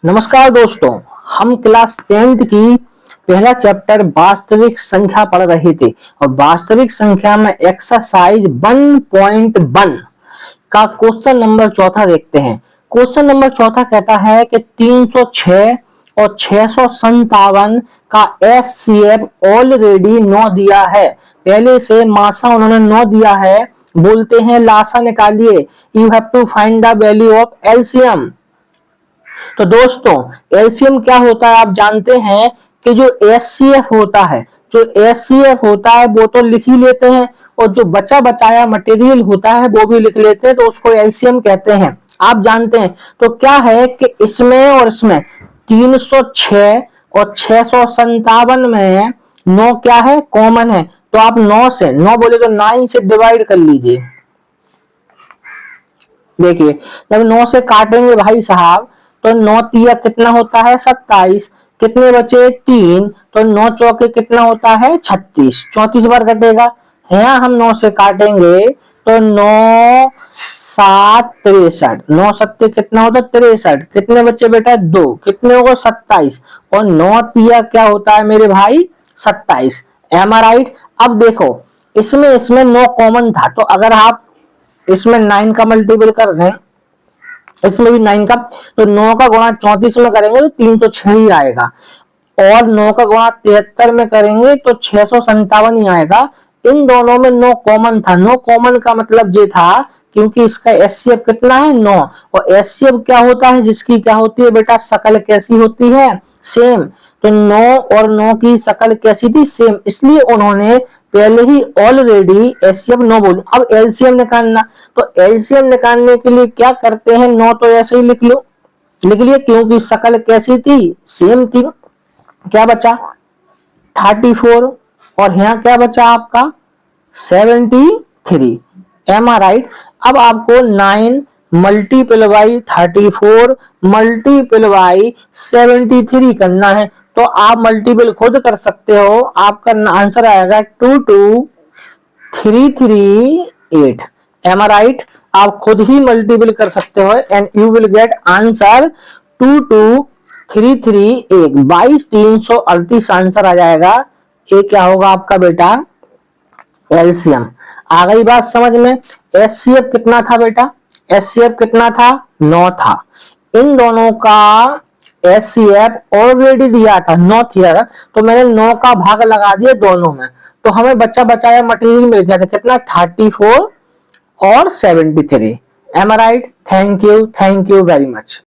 नमस्कार दोस्तों, हम क्लास 10th की पहला चैप्टर वास्तविक संख्या पढ़ रहे थे और वास्तविक संख्या में एक्सरसाइज 1.1 का क्वेश्चन नंबर चौथा देखते हैं। क्वेश्चन नंबर चौथा कहता है कि 306 और 657 का एचसीएफ ऑलरेडी 9 दिया है। पहले से मासा उन्होंने 9 दिया है। बोलते हैं लासा निकालिए, you have to find the value of LCM. तो दोस्तों एलसीएम क्या होता है आप जानते हैं कि जो एचसीएफ होता है, वो तो लिख ही लेते हैं और जो बचा बचाया मटेरियल होता है वो भी लिख लेते हैं, तो उसको एलसीएम कहते हैं। आप जानते हैं तो क्या है कि इसमें और इसमें 306 और 657 में 9 क्या है, कॉमन है। तो आप 9 से 9 बोले तो 9 से डिवाइड कर लीजिए। देखिए जब 9 से काटेंगे भाई साहब तो 9 तिया कितना होता है 27, कितने बचे 3, तो 9 चौके कितना होता है 36, 34 बार कटेगा। यहाँ हम 9 से काटेंगे तो 9 7 63, 9 सत्ते कितना होता है 63, कितने बचे बेटा 2, कितने होगा 27 और 9 तिया क्या होता है मेरे भाई 27। M I right. अब देखो इसमें 9 कॉमन था, तो अगर आप इसमें 9 का मल्टीपल कर दें, इसमें भी 9 का, तो 9 का गुणा 34 में करेंगे तो 306 ही आएगा और 9 का गुणा 73 में करेंगे तो 657 ही आएगा। इन दोनों में 9 कॉमन था। 9 कॉमन का मतलब ये था क्योंकि इसका एचसीएफ कितना है 9, और एचसीएफ क्या होता है, जिसकी क्या होती है बेटा शकल कैसी होती है सेम। तो 9 और 9 की शकल कैसी थी सेम, इसलिए उन्होंने पहले ही ऑलरेडी एचसीएफ 9 बोल। अब एलसीएम निकालना, तो एलसीएम निकालने के लिए क्या करते हैं, 9 तो ऐसे ही लिख लो, लिख लिए क्योंकि शकल कैसी थी सेम थी। क्या बचा 34 और यहाँ क्या बचा आपका 73। Am are right. अब आपको 9 मल्टीपल बाई 34 मल्टीपल बाई 73 करना है, तो आप मल्टीपल खुद कर सकते हो। आपका आंसर आएगा 22338। Am are right. आप खुद ही मल्टीपल कर सकते हो and you will get answer 22338। 22,338 answer आ जाएगा। ये क्या होगा आपका बेटा एलसीएम। आ गई बात समझ में। एचसीएफ कितना था बेटा, एचसीएफ कितना था 9 था। इन दोनों का एचसीएफ ऑलरेडी दिया था 9 दिया, तो मैंने 9 का भाग लगा दिया दोनों में, तो हमें बचा बचाया मटेरियल मिल गया था कितना 34 और 73। Am I right. Thank you very much.